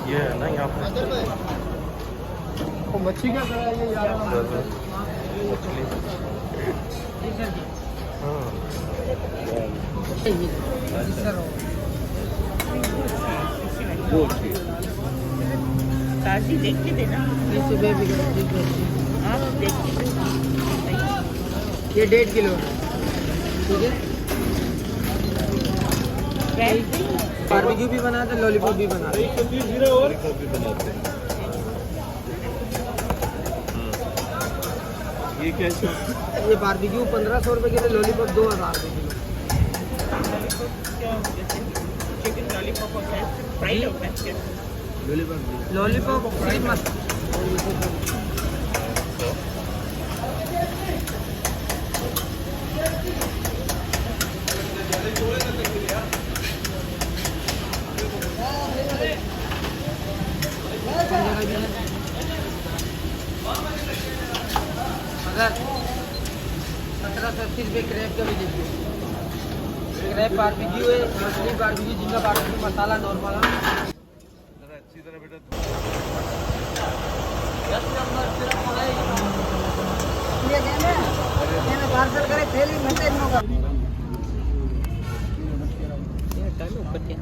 ये है ना यहाँ पे मच्छी क्या कर रहा है यार? मछली। हाँ ताजी देख के देना। आप देख के देना। ये 1.5 किलो ठीक है। बारबेक्यू भी बनाते हैं, लॉलीपॉप भी बनाते हैं। ये कैसे? ये बारबेक्यू 1500 रुपए किलो, लॉलीपॉप 2000 रुपए किलो। चिकन लॉलीपॉप होता है, फ्राइड होता है। लॉलीपॉप सिर्फ मस्त। अगर 1780 रुपये क्रैब का भी दीजिए। क्रैब बारबेक्यू है, मछली बारबेक्यू, जिनका बारबेक्यू मसाला नॉर्मल है। अच्छी तरह बेटा पार्सल करे थैली में से नो कर। टाइम ऊपर क्या?